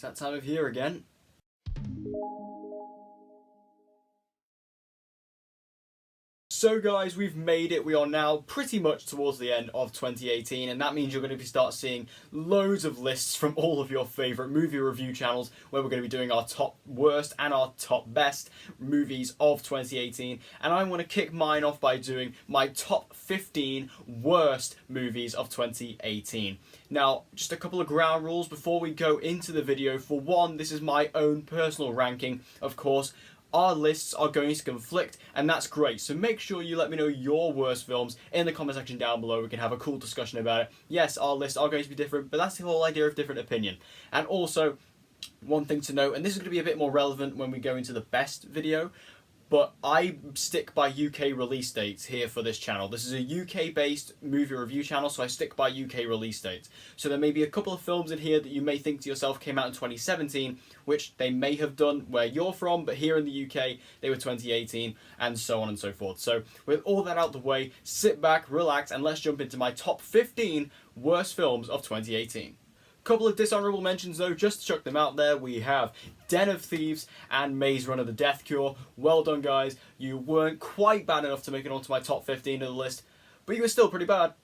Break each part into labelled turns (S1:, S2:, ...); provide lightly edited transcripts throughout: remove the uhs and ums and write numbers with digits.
S1: that time of year again. So guys, we've made it. We are now pretty much towards the end of 2018, and that means you're going to start seeing loads of lists from all of your favourite movie review channels, where we're going to be doing our top worst and our top best movies of 2018. And I want to kick mine off by doing my top 15 worst movies of 2018. Now, just a couple of ground rules before we go into the video. For one, this is my own personal ranking, of course. Our lists are going to conflict, and that's great. So make sure you let me know your worst films in the comment section down below. We can have a cool discussion about it. Yes, our lists are going to be different, but that's the whole idea of different opinion. And also, one thing to note, and this is going to be a bit more relevant when we go into the best video, but I stick by UK release dates here for this channel. This is a UK-based movie review channel, so I stick by UK release dates. So there may be a couple of films in here that you may think to yourself came out in 2017, which they may have done where you're from, but here in the UK, they were 2018, and so on and so forth. So with all that out the way, sit back, relax, and let's jump into my top 15 worst films of 2018. Couple of dishonourable mentions though, just to chuck them out there. We have Den of Thieves and Maze Runner The Death Cure. Well done guys, you weren't quite bad enough to make it onto my top 15 of the list, but you were still pretty bad.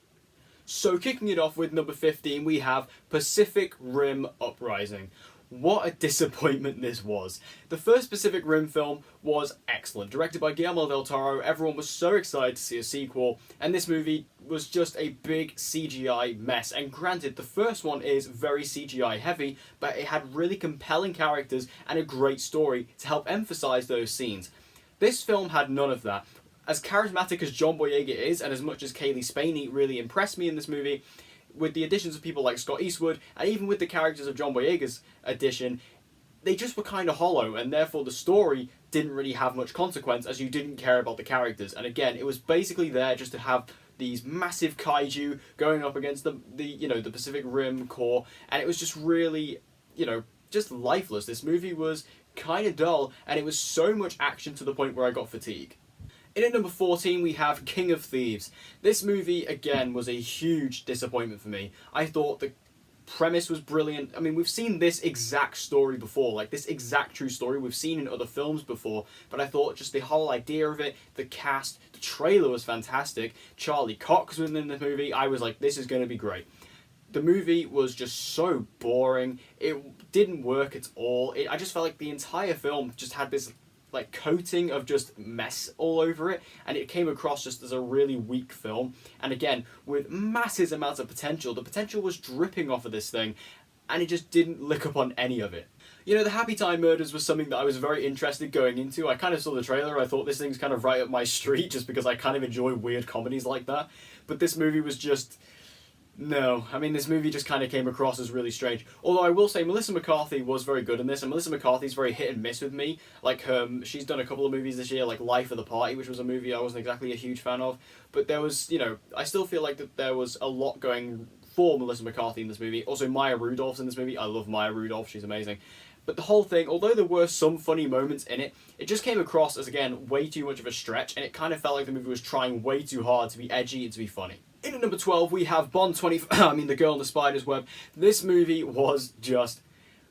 S1: So kicking it off with number 15, we have Pacific Rim Uprising. What a disappointment this was. The first Pacific Rim film was excellent. Directed by Guillermo del Toro, everyone was so excited to see a sequel, and this movie was just a big CGI mess. And granted, the first one is very CGI heavy, but it had really compelling characters and a great story to help emphasize those scenes. This film had none of that. As charismatic as John Boyega is, and as much as Kaylee Spaney really impressed me in this movie, with the additions of people like Scott Eastwood, and even with the characters of John Boyega's addition, they just were kind of hollow, and therefore the story didn't really have much consequence, as you didn't care about the characters. And again, it was basically there just to have these massive kaiju going up against the Pacific Rim core, and it was just really, just lifeless. This movie was kind of dull, and it was so much action to the point where I got fatigue. In at number 14, we have King of Thieves. This movie, again, was a huge disappointment for me. I thought the premise was brilliant. I mean, we've seen this exact story before, like this exact true story we've seen in other films before, but I thought just the whole idea of it, the cast, the trailer was fantastic. Charlie Cox was in the movie. I was like, this is going to be great. The movie was just so boring. It didn't work at all. I just felt like the entire film just had this coating of just mess all over it, and it came across just as a really weak film. And again, with massive amounts of potential, the potential was dripping off of this thing, and it just didn't lick up on any of it. The Happy Time Murders was something that I was very interested going into. I kind of saw the trailer, I thought this thing's kind of right up my street, just because I kind of enjoy weird comedies like that. But this movie was just... no, I mean, this movie just kind of came across as really strange. Although I will say Melissa McCarthy was very good in this, and Melissa McCarthy's very hit and miss with me. She's done a couple of movies this year, like Life of the Party, which was a movie I wasn't exactly a huge fan of. But there was, I still feel like that there was a lot going for Melissa McCarthy in this movie. Also, Maya Rudolph's in this movie. I love Maya Rudolph, she's amazing. But the whole thing, although there were some funny moments in it, it just came across as, again, way too much of a stretch, and it kind of felt like the movie was trying way too hard to be edgy and to be funny. In at number 12, we have The Girl in the Spider's Web. This movie was just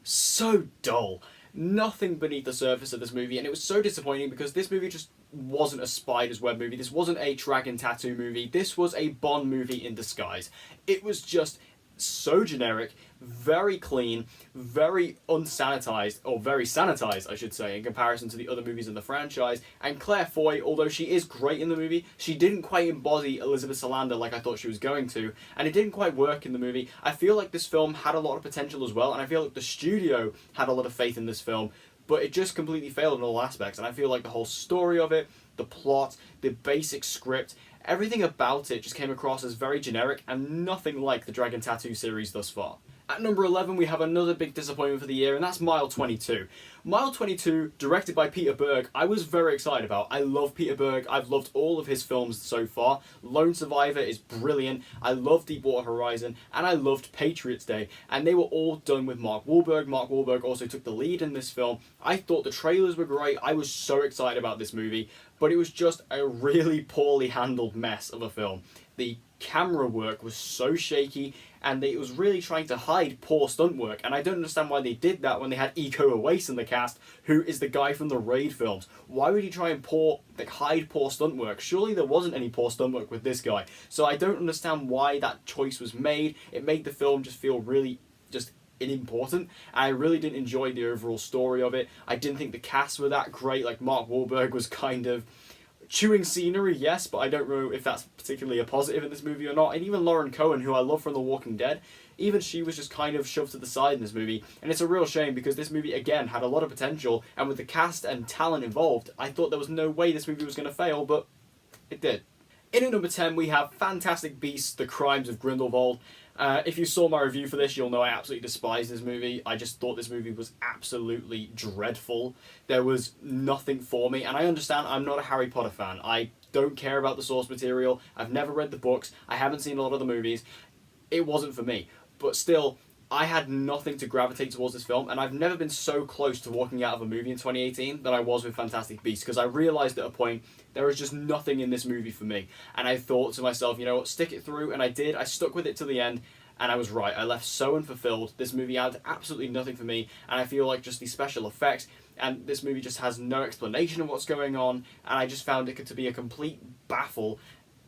S1: so dull. Nothing beneath the surface of this movie, and it was so disappointing because this movie just wasn't a Spider's Web movie. This wasn't a Dragon Tattoo movie. This was a Bond movie in disguise. It was just so generic, very clean, very unsanitized, or very sanitized, I should say, in comparison to the other movies in the franchise. And Claire Foy, although she is great in the movie, she didn't quite embody Elizabeth Salander like I thought she was going to, and it didn't quite work in the movie. I feel like this film had a lot of potential as well, and I feel like the studio had a lot of faith in this film, but it just completely failed in all aspects. And I feel like the whole story of it, the plot, the basic script, everything about it just came across as very generic and nothing like the Dragon Tattoo series thus far. At number 11, we have another big disappointment for the year, and that's Mile 22. Mile 22, directed by Peter Berg, I was very excited about. I love Peter Berg. I've loved all of his films so far. Lone Survivor is brilliant. I love Deepwater Horizon, and I loved Patriots Day. And they were all done with Mark Wahlberg. Mark Wahlberg also took the lead in this film. I thought the trailers were great. I was so excited about this movie, but it was just a really poorly handled mess of a film. The camera work was so shaky, and it was really trying to hide poor stunt work, and I don't understand why they did that when they had Iko Uwais in the cast, who is the guy from the Raid films. Why would you try and hide poor stunt work? Surely there wasn't any poor stunt work with this guy. So I don't understand why that choice was made. It made the film just feel really just unimportant. I really didn't enjoy the overall story of it. I didn't think the cast were that great. Like, Mark Wahlberg was kind of chewing scenery, yes, but I don't know if that's particularly a positive in this movie or not. And even Lauren Cohen, who I love from The Walking Dead, even she was just kind of shoved to the side in this movie. And it's a real shame because this movie, again, had a lot of potential, and with the cast and talent involved, I thought there was no way this movie was going to fail, but it did. In at number 10, we have Fantastic Beasts: The Crimes of Grindelwald. If you saw my review for this, you'll know I absolutely despise this movie. I just thought this movie was absolutely dreadful. There was nothing for me, and I understand I'm not a Harry Potter fan. I don't care about the source material. I've never read the books. I haven't seen a lot of the movies. It wasn't for me. But still, I had nothing to gravitate towards this film, and I've never been so close to walking out of a movie in 2018 than I was with Fantastic Beasts, because I realised at a point there was just nothing in this movie for me. And I thought to myself, you know what, stick it through, and I did. I stuck with it to the end, and I was right. I left so unfulfilled. This movie had absolutely nothing for me, and I feel like just these special effects, and this movie just has no explanation of what's going on, and I just found it to be a complete baffle,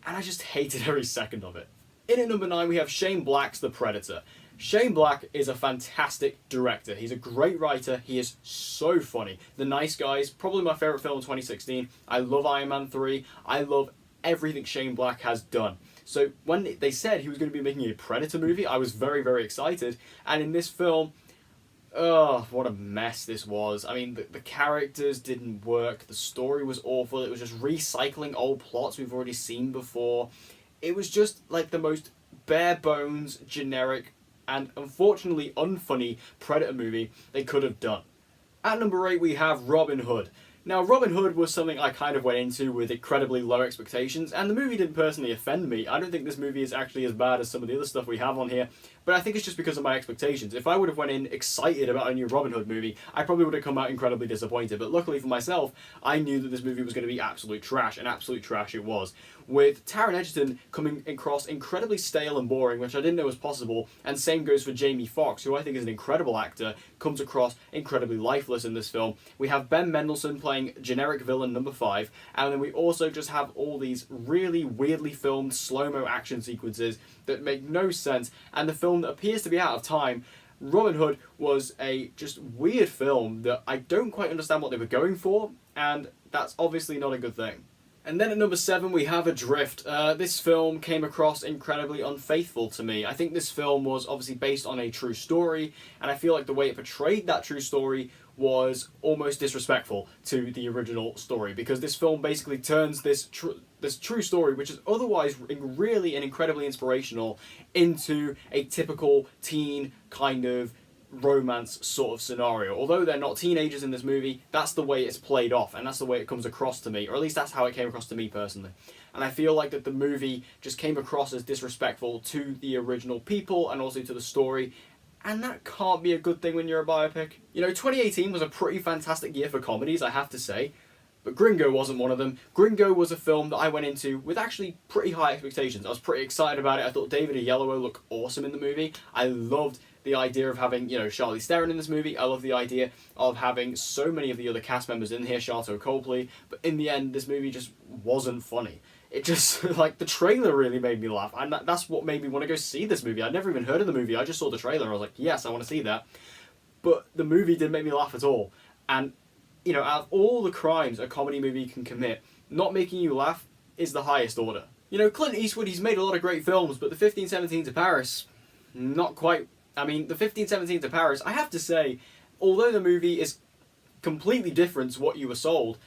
S1: and I just hated every second of it. In at number 9, we have Shane Black's The Predator. Shane Black is a fantastic director. He's a great writer. He is so funny. The Nice Guys, probably my favourite film in 2016. I love Iron Man 3. I love everything Shane Black has done. So when they said he was going to be making a Predator movie, I was very, very excited. And in this film, oh, what a mess this was. I mean, the characters didn't work. The story was awful. It was just recycling old plots we've already seen before. It was just like the most bare bones, generic, and unfortunately unfunny Predator movie they could have done. At number 8, we have Robin Hood. Now, Robin Hood was something I kind of went into with incredibly low expectations, and the movie didn't personally offend me. I don't think this movie is actually as bad as some of the other stuff we have on here, but I think it's just because of my expectations. If I would have went in excited about a new Robin Hood movie, I probably would have come out incredibly disappointed, but luckily for myself, I knew that this movie was going to be absolute trash, and absolute trash it was. With Taron Egerton coming across incredibly stale and boring, which I didn't know was possible, and same goes for Jamie Foxx, who I think is an incredible actor, comes across incredibly lifeless in this film. We have Ben Mendelsohn playing generic villain number 5, and then we also just have all these really weirdly filmed slow-mo action sequences that make no sense, and the film that appears to be out of time. Robin Hood was a just weird film that I don't quite understand what they were going for, and that's obviously not a good thing. And then at number 7, we have Adrift. This film came across incredibly unfaithful to me. I think this film was obviously based on a true story, and I feel like the way it portrayed that true story was almost disrespectful to the original story, because this film basically turns this true story, which is otherwise really and incredibly inspirational, into a typical teen kind of romance sort of scenario. Although they're not teenagers in this movie, that's the way it's played off, and that's the way it comes across to me, or at least that's how it came across to me personally. And I feel like that the movie just came across as disrespectful to the original people and also to the story, and that can't be a good thing when you're a biopic. You know, 2018 was a pretty fantastic year for comedies, I have to say, but Gringo wasn't one of them. Gringo was a film that I went into with actually pretty high expectations. I was pretty excited about it. I thought David Oyelowo looked awesome in the movie. I loved the idea of having, you know, Charlize Theron in this movie. I love the idea of having so many of the other cast members in here, Sharlto Copley, but in the end, this movie just wasn't funny. It just, like, the trailer really made me laugh, and that's what made me want to go see this movie. I'd never even heard of the movie, I just saw the trailer, and I was like, yes, I want to see that. But the movie didn't make me laugh at all, and, you know, out of all the crimes a comedy movie can commit, not making you laugh is the highest order. You know, Clint Eastwood, he's made a lot of great films, but the 1517 to Paris, not quite. I mean, the 1517 to Paris, I have to say, although the movie is completely different to what you were sold,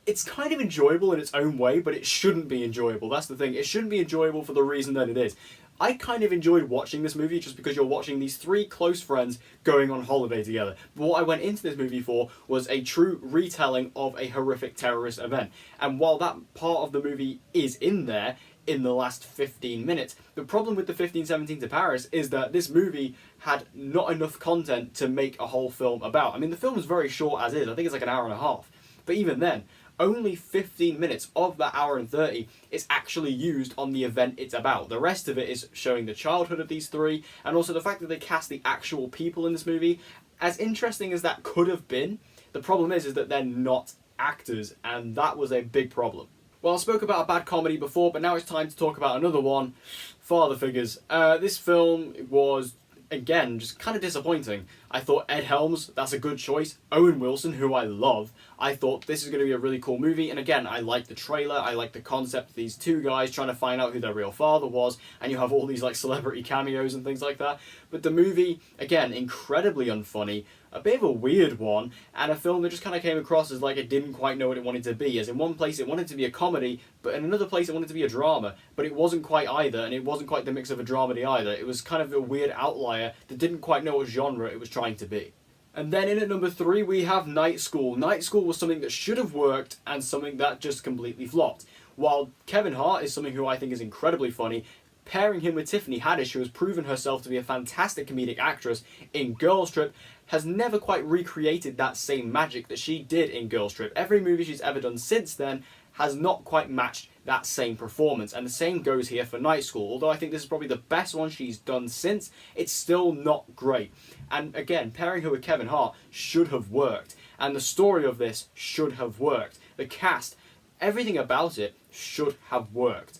S1: it's kind of enjoyable in its own way, but it shouldn't be enjoyable. That's the thing. It shouldn't be enjoyable for the reason that it is. I kind of enjoyed watching this movie just because you're watching these 3 close friends going on holiday together. But what I went into this movie for was a true retelling of a horrific terrorist event. And while that part of the movie is in there, in the last 15 minutes. The problem with the 1517 to Paris is that this movie had not enough content to make a whole film about. I mean, the film is very short as is. I think it's like an hour and a half. But even then, only 15 minutes of that hour and 30 is actually used on the event it's about. The rest of it is showing the childhood of these three, and also the fact that they cast the actual people in this movie. As interesting as that could have been, the problem is that they're not actors, and that was a big problem. Well, I spoke about a bad comedy before, but now it's time to talk about another one, Father Figures. This film was, again, just kind of disappointing. I thought Ed Helms, that's a good choice. Owen Wilson, who I love. I thought this is going to be a really cool movie, and again, I like the trailer, I like the concept of these two guys trying to find out who their real father was, and you have all these like celebrity cameos and things like that. But the movie, again, incredibly unfunny, a bit of a weird one, and a film that just kind of came across as like it didn't quite know what it wanted to be. As in one place it wanted to be a comedy, but in another place it wanted to be a drama, but it wasn't quite either, and it wasn't quite the mix of a dramedy either. It was kind of a weird outlier that didn't quite know what genre it was trying to be. And then in at number 3 we have Night School. Night School was something that should have worked and something that just completely flopped. While Kevin Hart is something who I think is incredibly funny, pairing him with Tiffany Haddish, who has proven herself to be a fantastic comedic actress in Girls Trip, has never quite recreated that same magic that she did in Girls Trip. Every movie she's ever done since then has not quite matched that same performance, and the same goes here for Night School. Although I think this is probably the best one she's done since, it's still not great. And again, pairing her with Kevin Hart should have worked, and the story of this should have worked. The cast, everything about it should have worked,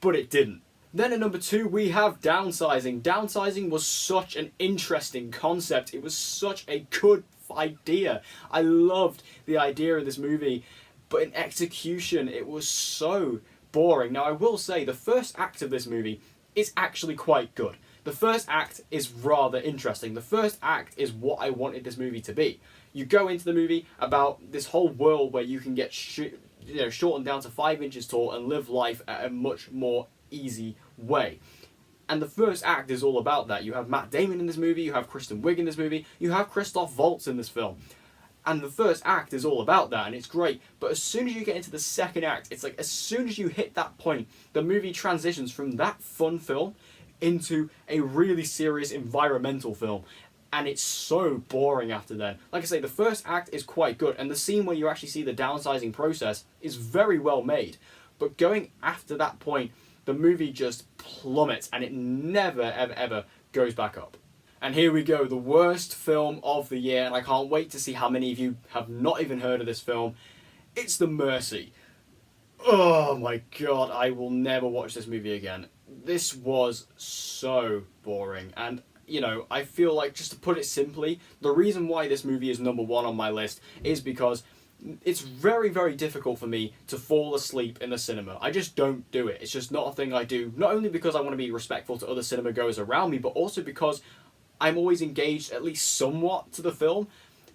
S1: but it didn't. Then at number 2 we have Downsizing. Downsizing was such an interesting concept. It was such a good idea. I loved the idea of this movie, but in execution it was so boring. Now I will say the first act of this movie is actually quite good. The first act is rather interesting. The first act is what I wanted this movie to be. You go into the movie about this whole world where you can get shortened down to 5 inches tall and live life at a much more easy way. And the first act is all about that. You have Matt Damon in this movie, you have Kristen Wiig in this movie, you have Christoph Waltz in this film. And the first act is all about that, and it's great. But as soon as you get into the second act, it's like as soon as you hit that point, the movie transitions from that fun film into a really serious environmental film. And it's so boring after then. Like I say, the first act is quite good, and the scene where you actually see the downsizing process is very well made. But going after that point, the movie just plummets, and it never, ever, ever goes back up. And here we go, the worst film of the year, and I can't wait to see how many of you have not even heard of this film. It's The Mercy. Oh my god, I will never watch this movie again. This was so boring, and you know, I feel like, just to put it simply, the reason why this movie is number 1 on my list is because it's very, very difficult for me to fall asleep in the cinema. I just don't do it. It's just not a thing I do. Not only because I want to be respectful to other cinema goers around me, but also because I'm always engaged at least somewhat to the film.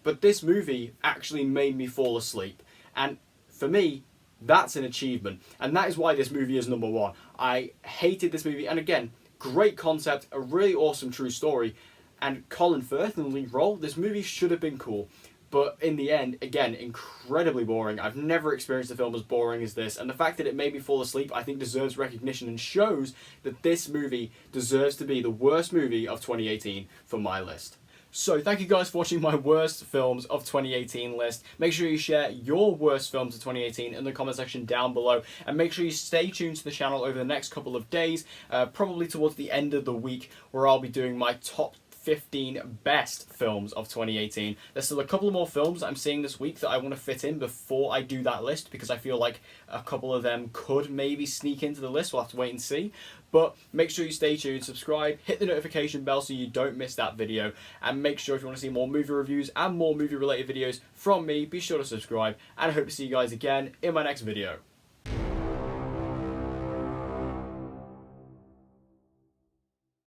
S1: But this movie actually made me fall asleep. And for me, that's an achievement. And that is why this movie is number 1. I hated this movie. And again, great concept, a really awesome true story. And Colin Firth in the lead role, this movie should have been cool. But in the end, again, incredibly boring. I've never experienced a film as boring as this. And the fact that it made me fall asleep, I think deserves recognition and shows that this movie deserves to be the worst movie of 2018 for my list. So thank you guys for watching my worst films of 2018 list. Make sure you share your worst films of 2018 in the comment section down below. And make sure you stay tuned to the channel over the next couple of days, probably towards the end of the week, where I'll be doing my top 15 best films of 2018. There's still a couple more films that I'm seeing this week that I want to fit in before I do that list, because I feel like a couple of them could maybe sneak into the list. We'll have to wait and see. But make sure you stay tuned, subscribe, hit the notification bell so you don't miss that video, and make sure if you want to see more movie reviews and more movie related videos from me, be sure to subscribe, and I hope to see you guys again in my next video.